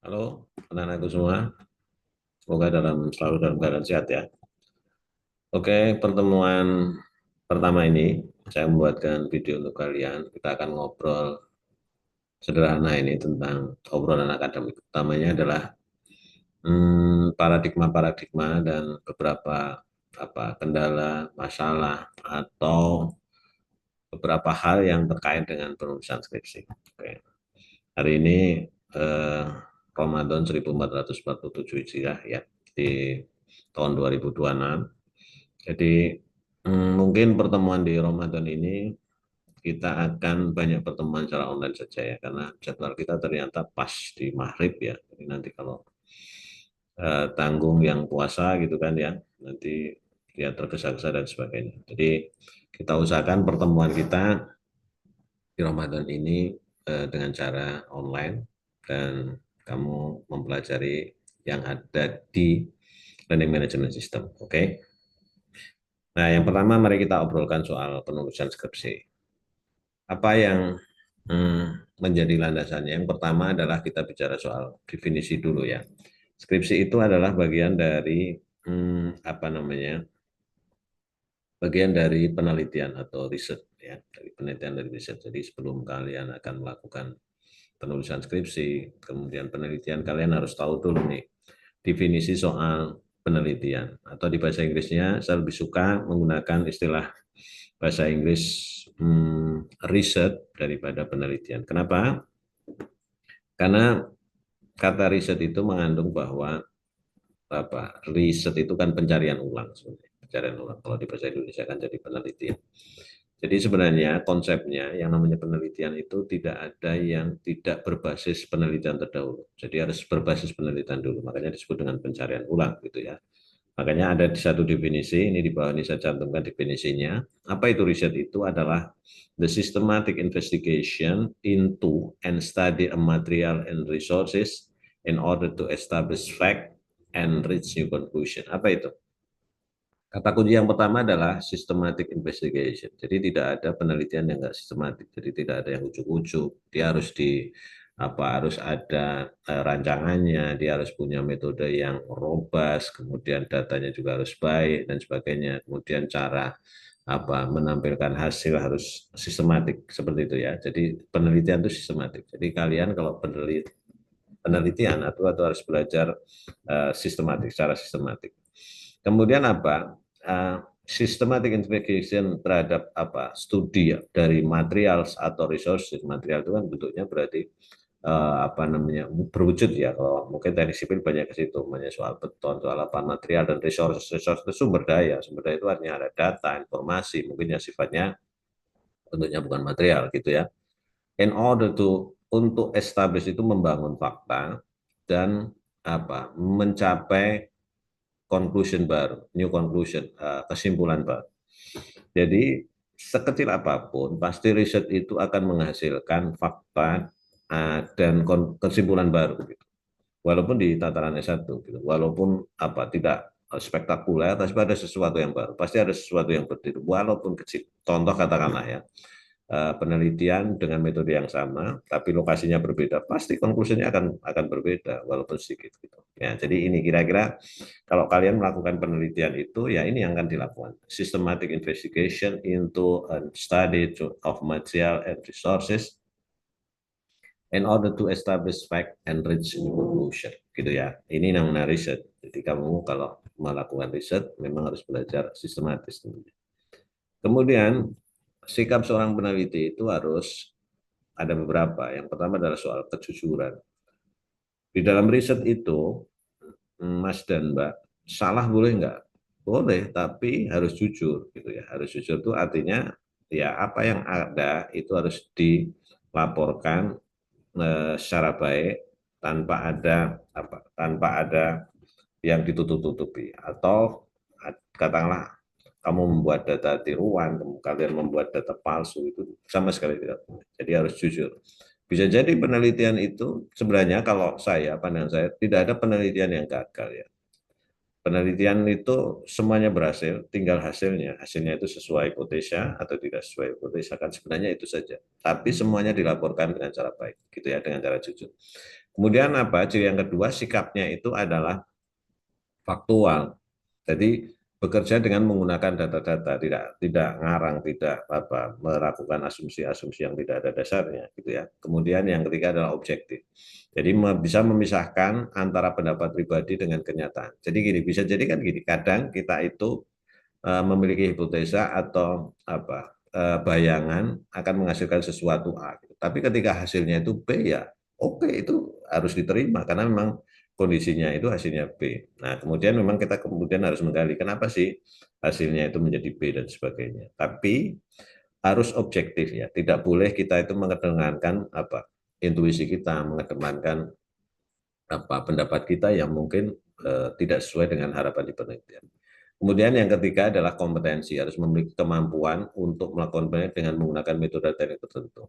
Halo, anak-anakku semua. Semoga selalu dalam keadaan sehat ya. Oke, pertemuan pertama ini saya membuatkan video untuk kalian. Kita akan ngobrol sederhana ini tentang obrolan akademik. Utamanya adalah paradigma-paradigma dan beberapa kendala, masalah atau beberapa hal yang terkait dengan penulisan skripsi. Oke. Hari ini eh, Ramadan 1447 Hijriah ya di tahun 2026. Jadi mungkin pertemuan di Ramadan ini kita akan banyak pertemuan secara online saja ya karena jadwal kita ternyata pas di maghrib ya. Jadi nanti kalau tanggung yang puasa gitu kan ya, nanti dia tergesa-gesa dan sebagainya. Jadi kita usahakan pertemuan kita di Ramadan ini dengan cara online dan kamu mempelajari yang ada di Learning Management System. Oke. Okay? Nah, yang pertama mari kita obrolkan soal penulisan skripsi. Apa yang menjadi landasannya? Yang pertama adalah kita bicara soal definisi dulu ya. Skripsi itu adalah bagian dari apa namanya? Bagian dari penelitian atau riset ya, dari penelitian dari riset. Jadi sebelum kalian akan melakukan penulisan skripsi, kemudian penelitian, kalian harus tahu dulu nih definisi soal penelitian. Atau di bahasa Inggrisnya, saya lebih suka menggunakan istilah bahasa Inggris riset daripada penelitian. Kenapa? Karena kata riset itu mengandung bahwa riset itu kan pencarian ulang sebenarnya. Pencarian ulang. Kalau di bahasa Indonesia kan jadi penelitian. Jadi sebenarnya konsepnya yang namanya penelitian itu tidak ada yang tidak berbasis penelitian terdahulu. Jadi harus berbasis penelitian dulu. Makanya disebut dengan pencarian ulang gitu ya. Makanya ada di satu definisi, ini di bawah ini saya cantumkan definisinya. Apa itu riset? Itu adalah the systematic investigation into and study a material and resources in order to establish fact and reach new conclusion. Apa itu? Kata kunci yang pertama adalah systematic investigation. Jadi tidak ada penelitian yang enggak sistematik. Jadi tidak ada yang ujuk-ujuk. Dia harus harus ada rancangannya, dia harus punya metode yang robust, kemudian datanya juga harus baik dan sebagainya. Kemudian cara menampilkan hasil harus sistematik seperti itu ya. Jadi penelitian itu sistematik. Jadi kalian kalau penelitian atau harus belajar sistematik secara sistematik. Kemudian systematic investigation terhadap studi dari material atau resources. Material itu kan bentuknya berarti berwujud ya. Kalau mungkin teknik sipil banyak ke situ, banyak soal beton, soal material dan resource. Resource itu sumber daya. Sumber daya itu artinya ada data, informasi, mungkin yang sifatnya bentuknya bukan material gitu ya. In order to untuk establish itu membangun fakta dan mencapai conclusion baru, new conclusion, kesimpulan baru. Jadi sekecil apapun, pasti riset itu akan menghasilkan fakta dan kesimpulan baru. Gitu. Walaupun di tataran S1, gitu. Walaupun tidak spektakuler, tapi ada sesuatu yang baru. Pasti ada sesuatu yang berbeda, walaupun kecil. Contoh katakanlah ya, penelitian dengan metode yang sama, tapi lokasinya berbeda, pasti konklusinya akan berbeda, walaupun sedikit. Gitu. Ya, jadi ini kira-kira kalau kalian melakukan penelitian itu, ya ini yang akan dilakukan. Systematic investigation into a study of material and resources in order to establish fact and reach new conclusion. Gitu ya. Ini namanya riset. Jadi kamu kalau melakukan riset memang harus belajar sistematis. Kemudian sikap seorang peneliti itu harus ada beberapa. Yang pertama adalah soal kejujuran. Di dalam riset itu, Mas dan Mbak, salah boleh nggak? Boleh, tapi harus jujur gitu ya. Harus jujur itu artinya ya apa yang ada itu harus dilaporkan secara baik tanpa ada yang ditutup-tutupi atau katakanlah kamu membuat data tiruan, kalian membuat data palsu itu sama sekali tidak boleh. Jadi harus jujur. Bisa jadi penelitian itu sebenarnya kalau pandangan saya tidak ada penelitian yang gagal ya. Penelitian itu semuanya berhasil, tinggal hasilnya. Hasilnya itu sesuai hipotesa atau tidak sesuai hipotesa kan sebenarnya itu saja. Tapi semuanya dilaporkan dengan cara baik, gitu ya, dengan cara jujur. Kemudian apa? Ciri yang kedua, sikapnya itu adalah faktual. Jadi bekerja dengan menggunakan data-data, tidak ngarang, tidak apa melakukan asumsi-asumsi yang tidak ada dasarnya, gitu ya. Kemudian yang ketiga adalah objektif. Jadi bisa memisahkan antara pendapat pribadi dengan kenyataan. Jadi gini, bisa jadi kan gini, kadang kita itu memiliki hipotesa atau apa bayangan akan menghasilkan sesuatu A. Tapi ketika hasilnya itu B ya, oke itu harus diterima karena memang kondisinya itu hasilnya B. Nah, kemudian memang kita kemudian harus menggali kenapa sih hasilnya itu menjadi B dan sebagainya. Tapi harus objektif ya, tidak boleh kita itu mengedepankan apa intuisi kita, mengedepankan apa pendapat kita yang mungkin tidak sesuai dengan harapan di penelitian. Kemudian yang ketiga adalah kompetensi, harus memiliki kemampuan untuk melakukan penelitian dengan menggunakan metode teknik tertentu.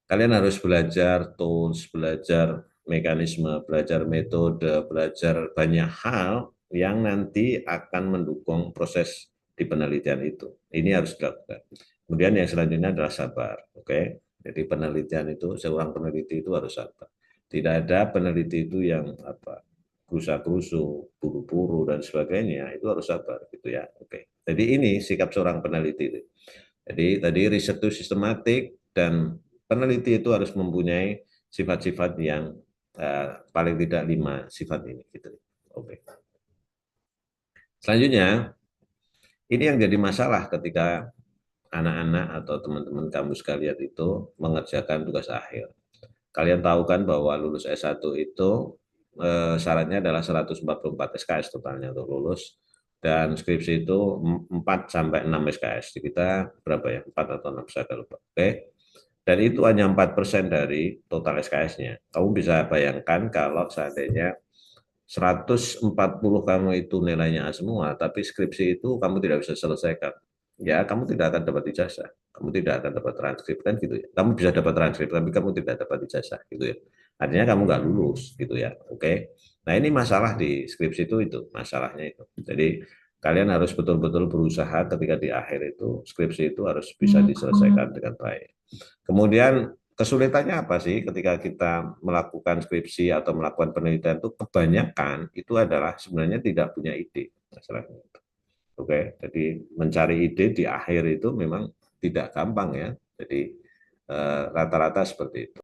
Kalian harus belajar tools, belajar mekanisme, belajar metode, belajar banyak hal yang nanti akan mendukung proses di penelitian itu. Ini harus dilakukan. Kemudian yang selanjutnya adalah sabar. Oke, jadi penelitian itu, seorang peneliti itu harus sabar. Tidak ada peneliti itu yang apa krusa-krusu, buru-buru dan sebagainya, itu harus sabar gitu ya. Oke. Jadi ini sikap seorang peneliti. Jadi tadi riset itu sistematik dan peneliti itu harus mempunyai sifat-sifat yang paling tidak 5 sifat ini gitu. Oke. Selanjutnya, ini yang jadi masalah ketika anak-anak atau teman-teman kamu sekalian itu mengerjakan tugas akhir. Kalian tahu kan bahwa lulus S1 itu syaratnya adalah 144 SKS totalnya untuk lulus dan skripsi itu 4 sampai 6 SKS. Di kita berapa ya? 4 atau 6 saya lupa. Oke. Dan itu hanya 4% dari total SKS-nya. Kamu bisa bayangkan kalau seandainya 140 kamu itu nilainya A semua, tapi skripsi itu kamu tidak bisa selesaikan. Ya, kamu tidak akan dapat ijazah. Kamu tidak akan dapat transkrip kan gitu ya. Kamu bisa dapat transkrip, tapi kamu tidak dapat ijazah gitu ya. Artinya kamu nggak lulus gitu ya. Oke. Nah ini masalah di skripsi itu masalahnya itu. Jadi kalian harus betul-betul berusaha ketika di akhir itu skripsi itu harus bisa diselesaikan dengan baik. Kemudian kesulitannya apa sih ketika kita melakukan skripsi atau melakukan penelitian itu kebanyakan itu adalah sebenarnya tidak punya ide masalahnya. Oke, jadi mencari ide di akhir itu memang tidak gampang ya. Jadi rata-rata seperti itu.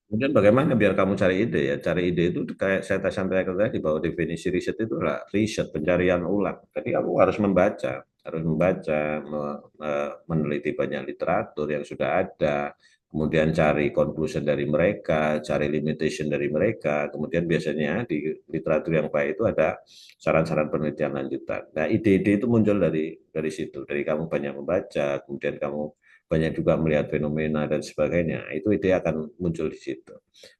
Kemudian bagaimana biar kamu cari ide ya? Cari ide itu kayak saya sampaikan tadi bahwa definisi riset itu adalah riset pencarian ulang. Jadi kamu harus membaca, meneliti banyak literatur yang sudah ada, kemudian cari conclusion dari mereka, cari limitation dari mereka, kemudian biasanya di literatur yang baik itu ada saran-saran penelitian lanjutan. Nah, ide-ide itu muncul dari situ, dari kamu banyak membaca, kemudian kamu banyak juga melihat fenomena dan sebagainya, itu ide akan muncul di situ.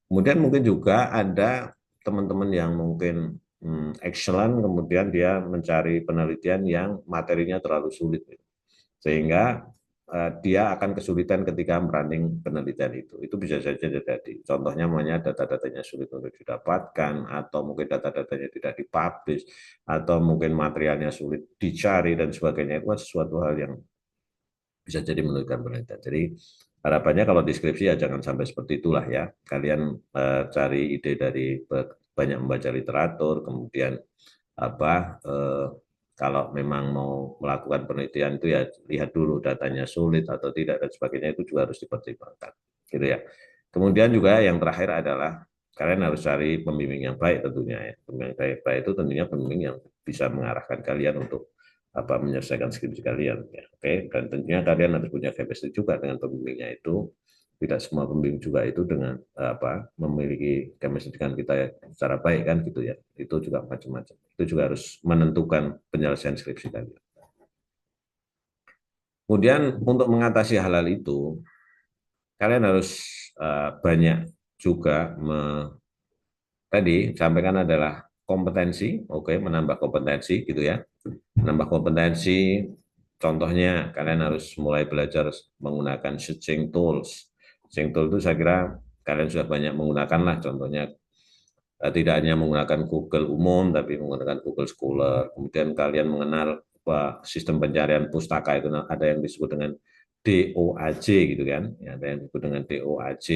Kemudian mungkin juga ada teman-teman yang mungkin excellent, kemudian dia mencari penelitian yang materinya terlalu sulit, sehingga dia akan kesulitan ketika merunning penelitian itu. Itu bisa saja terjadi. Contohnya namanya data-datanya sulit untuk didapatkan, atau mungkin data-datanya tidak dipublish, atau mungkin materialnya sulit dicari dan sebagainya. Itu sesuatu hal yang bisa jadi menurunkan penelitian. Jadi harapannya kalau deskripsi ya jangan sampai seperti itulah ya. Kalian cari ide dari banyak membaca literatur, kemudian apa kalau memang mau melakukan penelitian itu ya lihat dulu datanya sulit atau tidak dan sebagainya, itu juga harus dipertimbangkan, gitu ya. Kemudian juga yang terakhir adalah kalian harus cari pembimbing yang baik tentunya ya. Pembimbing yang baik itu tentunya pembimbing yang bisa mengarahkan kalian untuk apa menyelesaikan skripsi kalian ya. Oke, dan tentunya kalian harus punya chemistry juga dengan pembimbingnya itu. Tidak semua pembimbing juga itu dengan apa memiliki chemistry dengan kita secara baik kan gitu ya. Itu juga macam-macam. Itu juga harus menentukan penyelesaian skripsi kalian. Kemudian untuk mengatasi hal-hal itu, kalian harus banyak juga tadi sampaikan adalah kompetensi, oke, menambah kompetensi gitu ya. Menambah kompetensi, contohnya kalian harus mulai belajar menggunakan searching tools. Searching tool itu saya kira kalian sudah banyak menggunakan lah, contohnya tidak hanya menggunakan Google umum, tapi menggunakan Google Scholar. Kemudian kalian mengenal sistem pencarian pustaka itu ada yang disebut dengan DOAJ gitu kan, ya, ada yang disebut dengan DOAJ,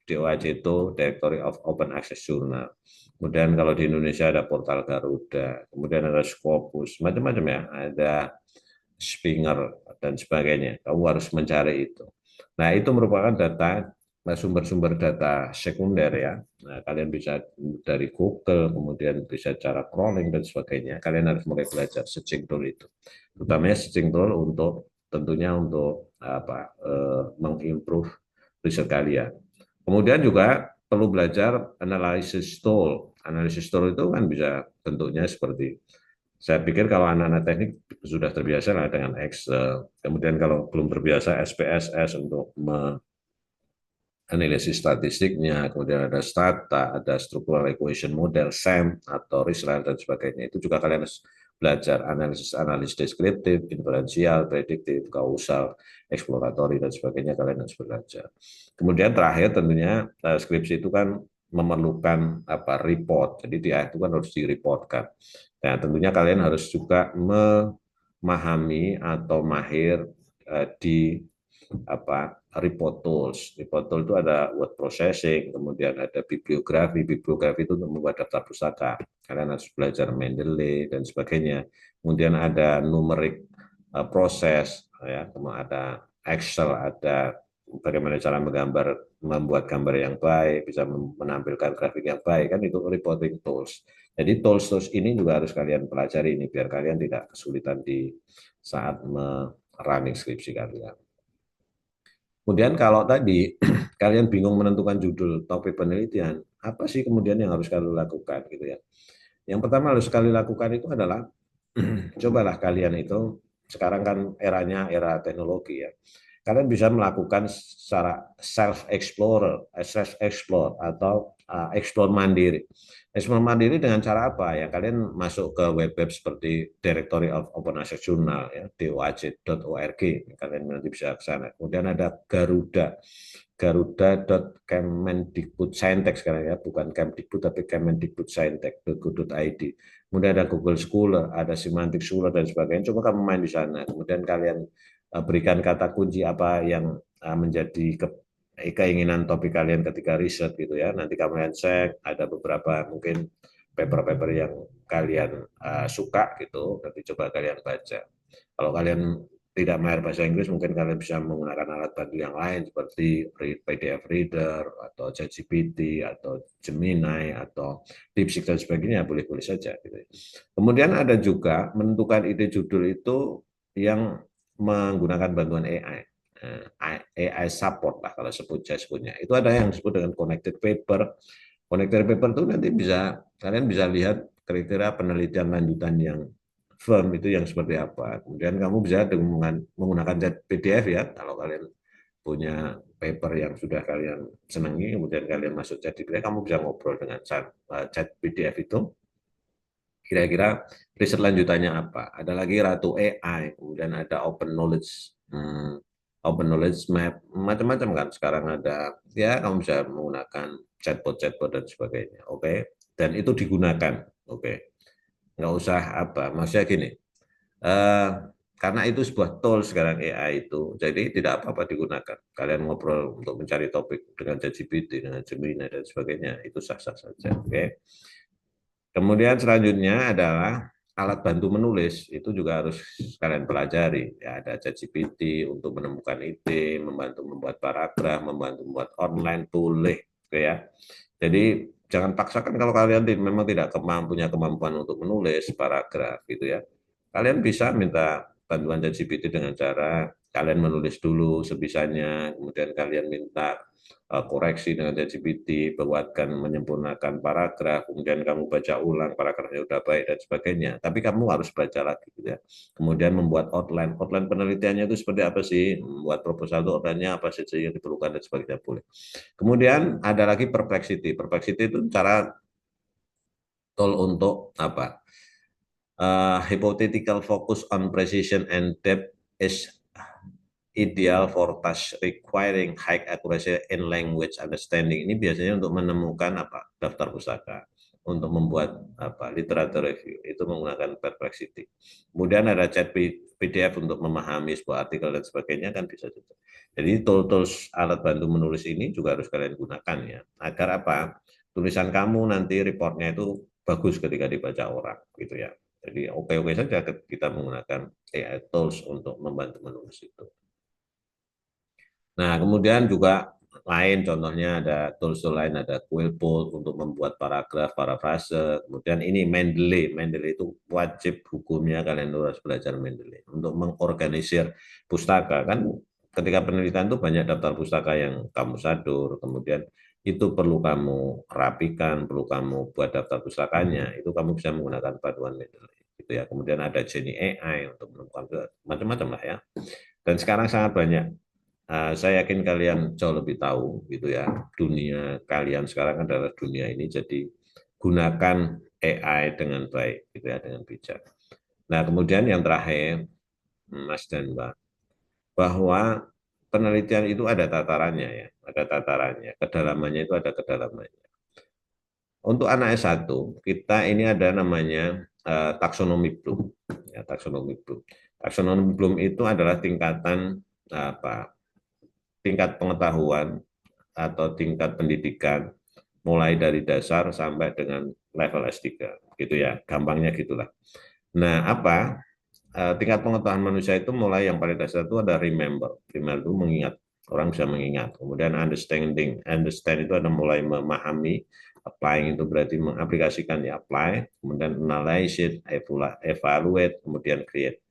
DOAJ itu Directory of Open Access Journal. Kemudian kalau di Indonesia ada portal Garuda, kemudian ada Scopus, macam-macam ya, ada Springer dan sebagainya. Kamu harus mencari itu. Nah, itu merupakan data sumber-sumber data sekunder ya. Nah, kalian bisa dari Google, kemudian bisa cara crawling dan sebagainya. Kalian harus mulai belajar searching tool itu. Utamanya searching tool untuk tentunya untuk apa mengimprove riset kalian. Kemudian juga perlu belajar analysis tool. Analisis tool itu kan bisa bentuknya seperti, saya pikir kalau anak-anak teknik sudah terbiasa lah dengan Excel. Kemudian kalau belum terbiasa SPSS untuk analisis statistiknya, kemudian ada stata, ada structural equation model, SAM, atau Risk-Run, dan sebagainya. Itu juga kalian harus belajar analisis deskriptif, inferensial, prediktif, kausal, eksploratory, dan sebagainya, kalian harus belajar. Kemudian terakhir tentunya skripsi itu kan memerlukan report, jadi di akhir itu kan harus direportkan. Nah, tentunya kalian harus juga memahami atau mahir di report tools. Report tool itu ada word processing, kemudian ada bibliografi. Bibliografi itu untuk membuat daftar pustaka. Kalian harus belajar Mendeley dan sebagainya. Kemudian ada numeric proses, ya, kemudian ada Excel, ada bagaimana cara membuat gambar yang baik, bisa menampilkan grafik yang baik, kan itu reporting tools. Jadi tools ini juga harus kalian pelajari ini biar kalian tidak kesulitan di saat running skripsi kalian. Kemudian kalau tadi kalian bingung menentukan judul topik penelitian, apa sih kemudian yang harus kalian lakukan gitu ya. Yang pertama harus kalian lakukan itu adalah cobalah kalian itu, sekarang kan eranya era teknologi ya. Kalian bisa melakukan secara self explore atau explore mandiri. Explore mandiri dengan cara apa ya? Kalian masuk ke web-web seperti Directory of Open Access Journal ya, doaj.org. Kalian nanti bisa ke sana. Kemudian ada Garuda. Garuda.kemendikbudsaintek sekarang ya, bukan Kemdikbud tapi kemendikbudsaintek.go.id. Kemudian ada Google Scholar, ada Semantic Scholar dan sebagainya. Coba kamu main di sana. Kemudian kalian berikan kata kunci apa yang menjadi keinginan topik kalian ketika riset gitu ya. Nanti kalian cek, ada beberapa mungkin paper-paper yang kalian suka gitu, nanti coba kalian baca. Kalau kalian tidak mahir bahasa Inggris, mungkin kalian bisa menggunakan alat bantu yang lain seperti PDF Reader atau ChatGPT atau Gemini atau DeepSeek dan sebagainya, boleh-boleh saja. Gitu. Kemudian ada juga menentukan ide judul itu yang menggunakan bantuan AI. AI support lah kalau sebutnya. Itu ada yang disebut dengan connected paper. Connected paper itu nanti kalian bisa lihat kriteria penelitian lanjutan yang firm itu yang seperti apa. Kemudian kamu bisa menggunakan PDF ya, kalau kalian punya paper yang sudah kalian senangi, kemudian kalian masuk chat PDF, kamu bisa ngobrol dengan chat PDF itu. Kira-kira riset lanjutannya apa? Ada lagi Ratu AI, kemudian ada Open Knowledge Map, macam-macam kan. Sekarang ada, ya kamu bisa menggunakan chatbot dan sebagainya. Oke, dan itu digunakan. Oke, nggak usah maksudnya gini, karena itu sebuah tool sekarang AI itu, jadi tidak apa-apa digunakan. Kalian ngobrol untuk mencari topik dengan ChatGPT, dengan Gemini dan sebagainya, itu sah-sah saja. Oke. Kemudian selanjutnya adalah alat bantu menulis, itu juga harus kalian pelajari. Ya, ada ChatGPT untuk menemukan ide, membantu membuat paragraf, membantu membuat online, boleh. Ya. Jadi jangan paksakan kalau kalian memang tidak punya kemampuan untuk menulis paragraf gitu ya. Kalian bisa minta bantuan ChatGPT dengan cara kalian menulis dulu sebisanya, kemudian kalian minta koreksi dengan ChatGPT, buatkan menyempurnakan paragraf, kemudian kamu baca ulang paragrafnya udah baik dan sebagainya. Tapi kamu harus baca lagi gitu ya. Kemudian membuat outline. Outline penelitiannya itu seperti apa sih? Membuat proposal itu outline-nya apa saja yang diperlukan dan sebagainya boleh. Kemudian ada lagi perplexity. Perplexity itu cara tool untuk apa? Hypothetical focus on precision and depth is ideal for tasks requiring high accuracy in language understanding. Ini biasanya untuk menemukan daftar pustaka. untuk membuat literatur review itu menggunakan Perplexity. Kemudian ada chat PDF untuk memahami sebuah artikel dan sebagainya kan bisa juga. Jadi tools alat bantu menulis ini juga harus kalian gunakan ya. Agar apa? Tulisan kamu nanti reportnya itu bagus ketika dibaca orang gitu ya. Jadi oke-oke saja kita menggunakan AI tools untuk membantu menulis itu. Nah, kemudian juga lain contohnya ada tools lain, ada Quillbolt untuk membuat paragraf, parafrase. Kemudian ini Mendeley. Mendeley itu wajib hukumnya kalian harus belajar Mendeley untuk mengorganisir pustaka. Kan ketika penelitian itu banyak daftar pustaka yang kamu sadur, kemudian itu perlu kamu rapikan, perlu kamu buat daftar pustakanya, itu kamu bisa menggunakan panduan Mendeley. Gitu ya. Kemudian ada Genie AI untuk menemukan macam-macam lah ya. Dan sekarang sangat banyak. Saya yakin kalian jauh lebih tahu gitu ya, dunia kalian sekarang adalah dunia ini, jadi gunakan AI dengan baik gitu ya, dengan bijak. Nah, kemudian yang terakhir, Mas dan Mbak, bahwa penelitian itu ada tatarannya ya, ada tatarannya, kedalamannya itu ada kedalamannya. Untuk anak S1, kita ini ada namanya taksonomi Bloom. Ya, taksonomi Bloom. Taksonomi Bloom itu adalah tingkatan tingkat pengetahuan atau tingkat pendidikan mulai dari dasar sampai dengan level S3 gitu ya, gampangnya gitulah. Nah, tingkat pengetahuan manusia itu mulai yang paling dasar itu ada remember. Remember itu mengingat, orang bisa mengingat. Kemudian understanding, understand itu ada mulai memahami, applying itu berarti mengaplikasikan ya, apply, kemudian analyze, evaluate, kemudian create.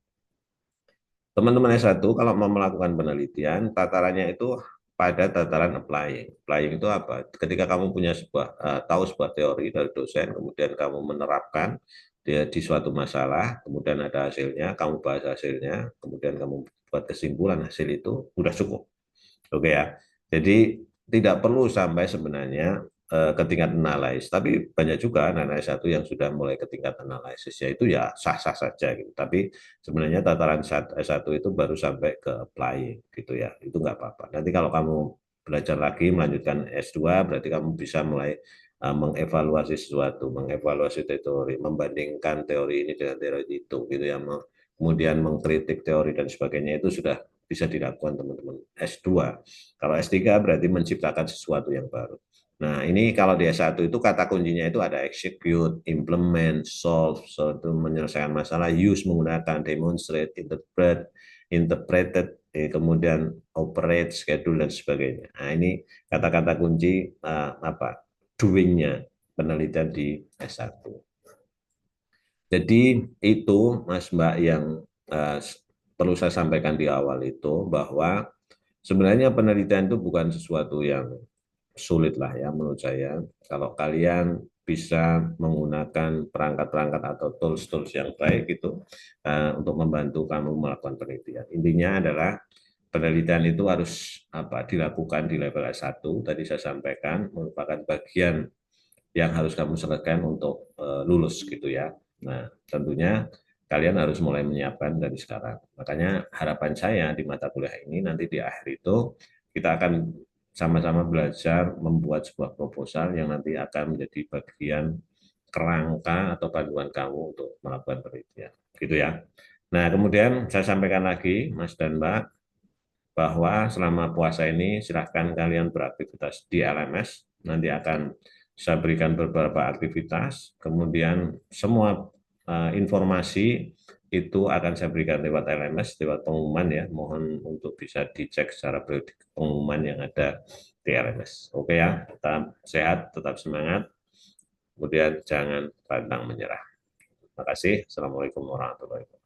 Teman-teman S1 kalau mau melakukan penelitian, tatarannya itu pada tataran applying. Applying itu apa? Ketika kamu punya tahu sebuah teori dari dosen, kemudian kamu menerapkan di suatu masalah, kemudian ada hasilnya, kamu bahas hasilnya, kemudian kamu buat kesimpulan hasil itu, sudah cukup. Oke ya. Jadi tidak perlu sampai sebenarnya ke tingkat analysis, tapi banyak juga anak-anak S1 yang sudah mulai ke tingkat analisis, yaitu ya sah-sah saja gitu. Tapi sebenarnya tataran S1 itu baru sampai ke applying gitu ya, itu nggak apa-apa. Nanti kalau kamu belajar lagi melanjutkan S2, berarti kamu bisa mulai mengevaluasi sesuatu, mengevaluasi teori, membandingkan teori ini dengan teori itu gitu ya, kemudian mengkritik teori dan sebagainya, itu sudah bisa dilakukan teman-teman S2. Kalau S3 berarti menciptakan sesuatu yang baru. Nah, ini kalau di S1 itu kata kuncinya itu ada execute, implement, solve, so itu menyelesaikan masalah, use menggunakan, demonstrate, interpreted, kemudian operate, schedule dan sebagainya. Nah, ini kata-kata kunci doing-nya penelitian di S1. Jadi itu Mas Mbak yang uh, perlu saya sampaikan di awal itu, bahwa sebenarnya penelitian itu bukan sesuatu yang sulit lah ya menurut saya. Kalau kalian bisa menggunakan perangkat-perangkat atau tools-tools yang baik itu untuk membantu kamu melakukan penelitian. Intinya adalah penelitian itu harus dilakukan di level S1. Tadi saya sampaikan merupakan bagian yang harus kamu selesaikan untuk lulus gitu ya. Nah, tentunya kalian harus mulai menyiapkan dari sekarang. Makanya harapan saya di mata kuliah ini nanti di akhir itu kita akan sama-sama belajar membuat sebuah proposal yang nanti akan menjadi bagian kerangka atau panduan kamu untuk melakukan penelitian. Gitu ya. Nah, kemudian saya sampaikan lagi, Mas dan Mbak, bahwa selama puasa ini silahkan kalian beraktivitas di LMS, nanti akan saya berikan beberapa aktivitas, kemudian semua informasi itu akan saya berikan lewat LMS, lewat pengumuman ya, mohon untuk bisa dicek secara periodik pengumuman yang ada di LMS. Oke ya, tetap sehat, tetap semangat, kemudian jangan pantang menyerah. Terima kasih. Assalamualaikum warahmatullahi wabarakatuh.